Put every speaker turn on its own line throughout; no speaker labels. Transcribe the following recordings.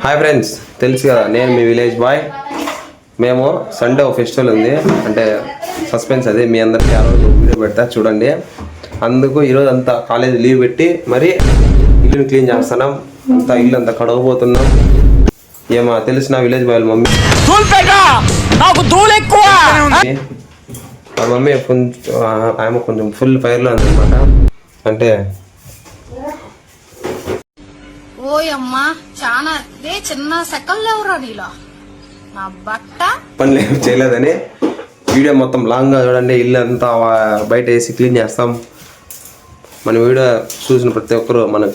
Hi friends, తెలుసు కదా నేను మీ విలేజ్ బాయ్. మేము సండే ఒక ఫెస్టివల్ ఉంది, అంటే సస్పెన్స్ అది మీ అందరికీ ఆ రోజు వీడియో పెడతా చూడండి. అందుకు ఈరోజు అంతా కాలేజ్ లీవ్ పెట్టి మరి ఇల్లుని క్లీన్ చేస్తున్నాం, అంతా ఇల్లు అంతా కడగబోతున్నాం. ఏమో తెలిసిన విలేజ్ బాయ్ మమ్మీ మా మమ్మీ ఆమె కొంచెం ఫుల్ ఫైర్లో ఉందన్నమాట. అంటే
ఓయమ్మా చాలా చిన్న సెకండ్లో ఎవరా నీలో నా బట్ట
పనులు ఏమి చేయలేదని వీడియో మొత్తం లాంగ్గా చూడండి. ఇల్లు అంతా బయట వేసి క్లీన్ చేస్తాం. మన వీడియో చూసిన ప్రతి ఒక్కరు మనకు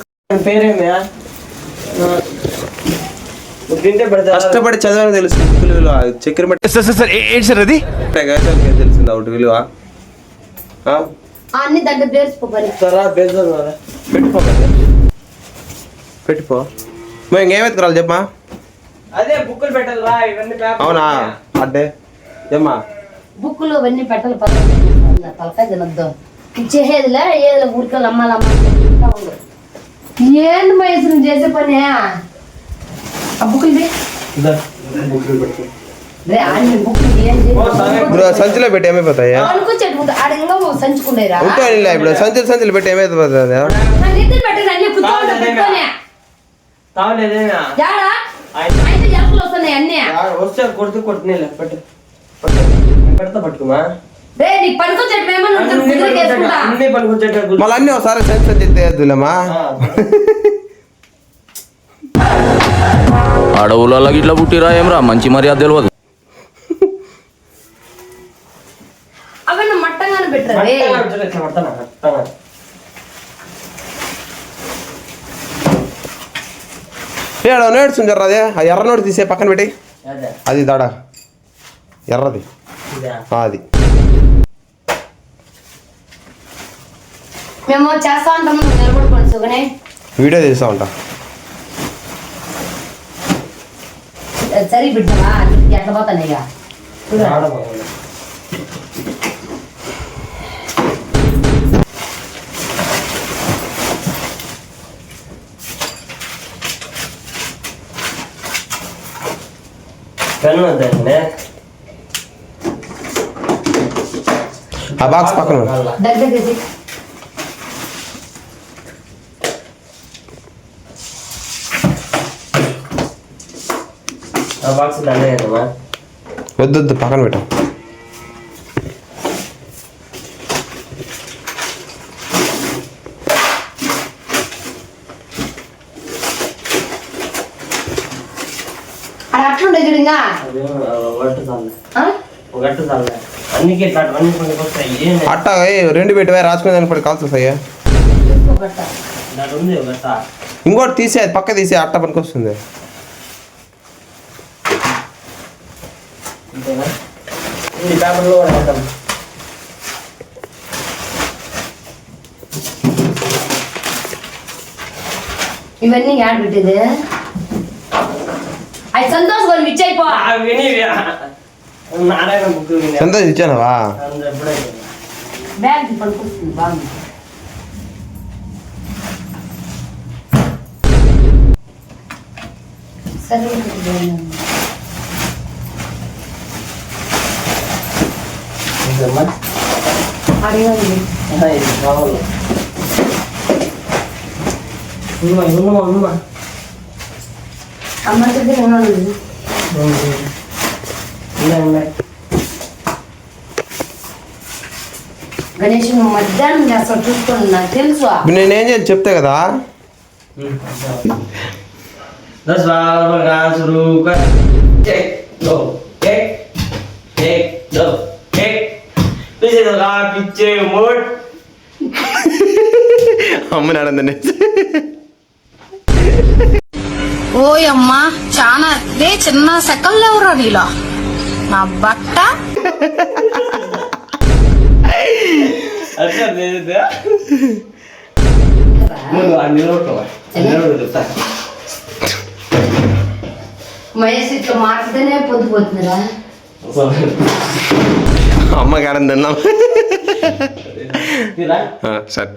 కష్టపడి చదవని తెలుసు చక్కెర తెలిసింది ఒకటి విలువ. పెట్టిపో ఇంకేమెత్తుకురాలి చెప్పమా.
అదే బుక్కులు పెట్టాలా ఇవన్నీ?
అవునా అంటే ఏమ్మా
బుక్కులు అవన్నీ పెట్టాలి. తలకాయ తినద్దు ఇచ్చేదిలే ఏదో ఊరికలు అమ్మాలమ్మ ఏంది వయసు చేసే పని. ఆ బుక్కులు
సంచిలో పెట్టి ఏమైపోతాయి?
సంచుకుంటారా
ఇప్పుడు సంచులు పెట్టి ఏమైపోతుంది?
వస్తే కొడుతూ కొడుతున్నా పెడతా పట్టుకోమా.
మళ్ళీ అన్నీ ఒకసారి సంచేద్దులేమా.
అడవులలో ఇట్లా పుట్టిరా ఏమరా మంచి మర్యాద తెలియదు.
అవన్నీ మట్టంగానే పెట్టారు.
నేడుచుంది ఎర్రది, ఆ ఎర్ర నోటి తీసే పక్కన పెట్టి అది దాడా ఎర్రది అది
మేము చేస్తా ఉంటాము. నిలబడుకోండి
వీడియో తీస్తా ఉంటా.
సరే బిడ్డమా ఎట్లా పోతాను ఇక
ఆ బాక్స్ పక్కన
దగ్గర తీసి
వద్దు పక్కన పెట్టా.
అట్లుండే చూడంగా
అట్ట రెండు పెట్టి రాసుకునే దాన్ని పడి కాల్సి వస్తాయి. ఇంకోటి తీసే పక్క తీసే అట్ట పనికి వస్తుంది.
ఇవన్నీ యాడ్ పెట్టేది అది సంతోష్ వాళ్ళు ఇచ్చాయిపో.
సంతోష్ ఇచ్చానవా?
బ్యాగ్ పనికొస్తుంది బాగుంది. సరే అడగండి అమ్మ దగ్గర గణేష్ మధ్యాహ్నం చేస్తా చూసుకోండి, నాకు తెలుసు.
నేనేం చేయాలి చెప్తే కదా. అమ్మని
ఓయమ్మా చాలా చిన్న సెకండ్లో ఎవరా నీలో నా బట్ట
మహేష్ ఇట్లా మాట్లాడితేనే పొద్దుపోతుందిరా.
అమ్మకి ఆనందం తిన్నాం. సరే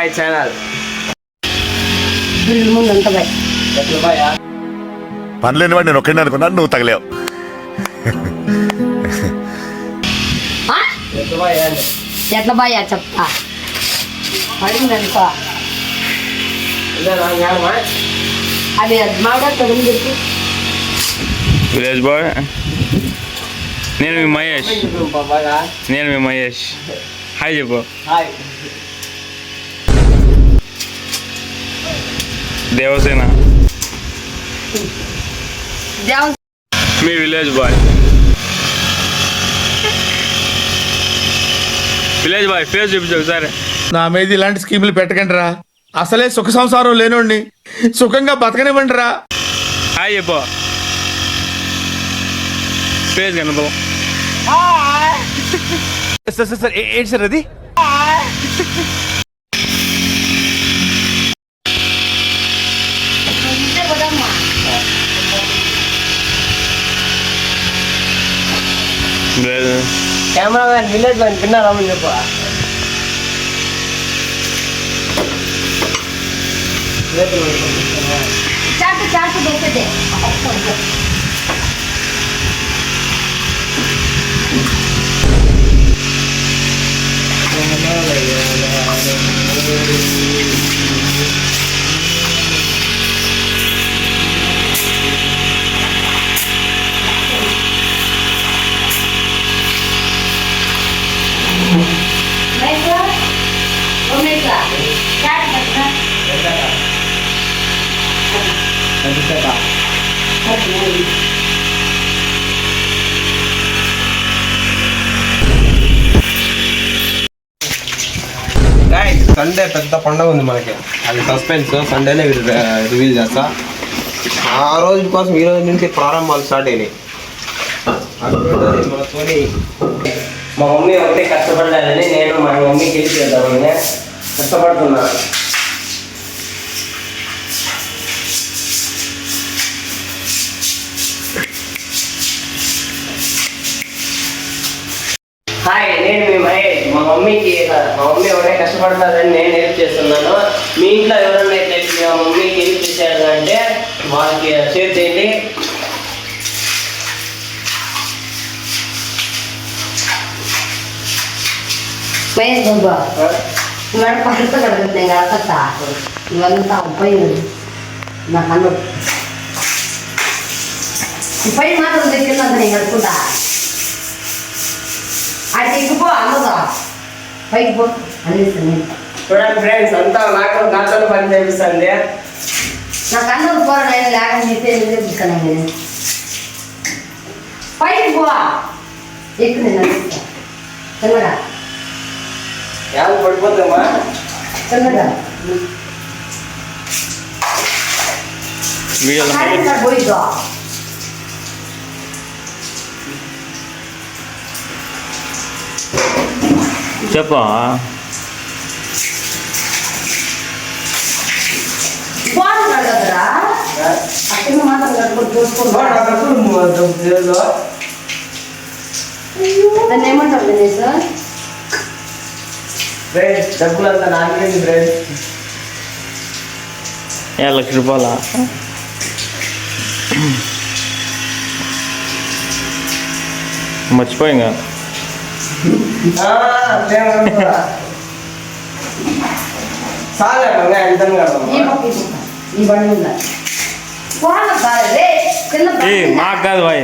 బాయ్ ఛానల్.
వీళ్ళ ముందు అంత బాయ్.
ఎట్లా బాయా?
పనిలేని వాడు నేను ఒక్కడే అనుకున్నాను, నువ్వు తగలేవు.
ఎట్లా బాయా అంటే
ఎట్లా బాయ్ చెప్తా అడిగింది అనుకో.
ఇదేనా జ్ఞానమా?
అది మావిడ చెప్పు.
విలేజ్ బాయ్, నేను మీ మహేష్.
బాగా
నేను మీ మహేష్. హాయ్ చెప్పు.
హాయ్.
దేవసేన మీ village boy. Village boy face చూపించు ఒకసారి.
నా మీద ఇలాంటి స్కీములు పెట్టకండి రా. అసలే సుఖ సంసారం లేనోడిని సుఖంగా బతకనివ్వండి రా.
హాయ్ చెప్పు. ఫేస్ కనపో.
సార్ ఏంటి సార్ అది?
కెమెరామ్యాన్ విలేజ్ బాయ్ పిన్నారామని చెప్పు.
చాటు చాటు దొరికితే
సండే పెద్ద పండుగ ఉంది మనకి, అది సస్పెన్స్. సండేనే రివీల్ చేస్తా. ఆ రోజు కోసం ఈ రోజు నుంచి ప్రారంభాలు స్టార్ట్ అయినాయి. మనతోని
మా మమ్మీ ఒకటే కష్టపడలేదని నేను మా మమ్మీకి హెల్ప్ చేద్దామని కష్టపడుతున్నా. హాయ్, నేను మీ మహేష్. మా మమ్మీ ఒకటే కష్టపడతారని నేను హెల్ప్ చేస్తున్నాను. మీ ఇంట్లో ఎవరైనా మా మమ్మీకి హెల్ప్ చేశారు అంటే వాళ్ళకి షేర్ చేయండి.
మహేష్ బాబా ఇవాళ పక్కన కడుగుతుంది అడగతా ఇవంతా ఉపయోగం నాకు అన్ను పై మాత్రం తెచ్చిందంత నేను కడుకుంటా. అది ఎక్కిపో అన్నదా పైకి పో అందిస్తుంది.
చూడండి ఫ్రెండ్స్, అంతా నాతో పని చేపిస్తుంది.
నాకు అన్నం పోరా నేను లేకుండా తీసేస్తాను. నేను పైకి పో ఎక్కువ నేను అందిస్తా. చిన్నగా
ఎవరు పడిపోతామా?
చిన్నగా
వీడియోలో
పోయిద్దా
చెప్పా.
బాగుంది కదరా అక్కడ మాత్రం కట్టుకొని చూసుకుంటా. దాన్ని ఏమంటారు దినేష్?
ఫ్రెండ్స్, డబ్బులంతా నాకేంటి ఫ్రెండ్స్?
1 లక్ష రూపాయల మర్చిపోయింగా.
చాలే మంగా ఎంత
ఈ పక్క ఈ బండి ఉందా బాగా కాదే చిన్న
మాకు కాదు బాయ్.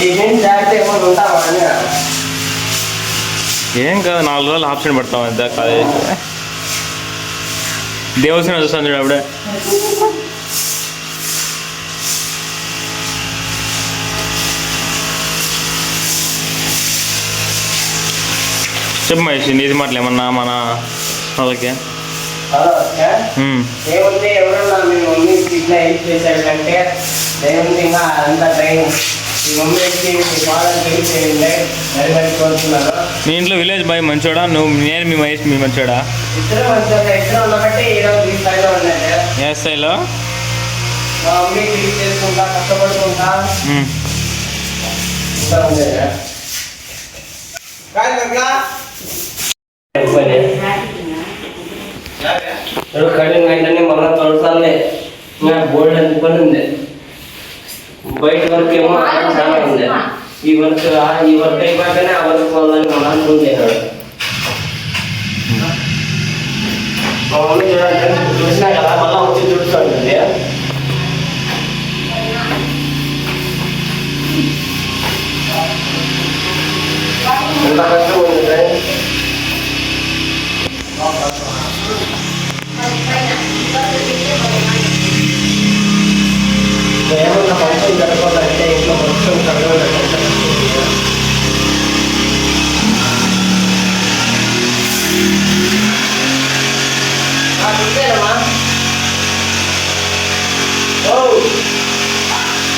ఏం జాగ్రత్త ఏమైనా ఉంటావా అని.
ఏం కాదు, 4 రోజులు ఆప్షన్ పెడతాం అంతే. కాలేజ్ దేవసేన చూస్తాను చూడు అప్పుడే. చెప్పు మహేష్, నీది మాటలు ఏమన్నా మన వాళ్ళకి.
హలో ఏముంది, ఎవరన్నా మీ మమ్మీకి ఇట్లా హెల్ప్ చేశారంటే ఏముంది ఇంకా అంతా ట్రైన్. మీ మమ్మీకి మీ ఫాదర్కి హెల్ప్ చేయండి, మరి మరి కోరుతున్నాను.
మీ ఇంట్లో విలేజ్ బాయ్ మంచోడా? నేను మీ మహేష్ మీ మంచోడా?
ఇద్దరు మంచిగా ఇద్దరు ఉండబట్టి ఈరోజు ఈ స్థాయిలో ఉందండి.
ఏ స్థాయిలో?
మా మమ్మీకి హెల్ప్ చేసుకుంటా, కష్టపడుకుంటా ఇంకా ఉండేది. కడిగిన వెంటనే మళ్ళీ తొలసాలే ఇంకా బోర్డు అంత పని ఉంది. బయట వరకు ఏమో చాలా ఉంది. ఈ వర్క్ అయిపోతేనే ఆ వర్క్ పోవాలని మా నాన్న ఫోన్ చేశాడు. మా మమ్మీ చూడండి చూసినా కదా మళ్ళీ వచ్చి చూస్తుంటుంది. ఎంత కష్టం ఉంది ఫ్రెండ్స్. ఏమన్నా ఫంక్షన్ జరగాలంటే ఇంట్లో మొత్తం జరగాలంటే చూసేనమ్మా. ఓ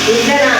చూసేనా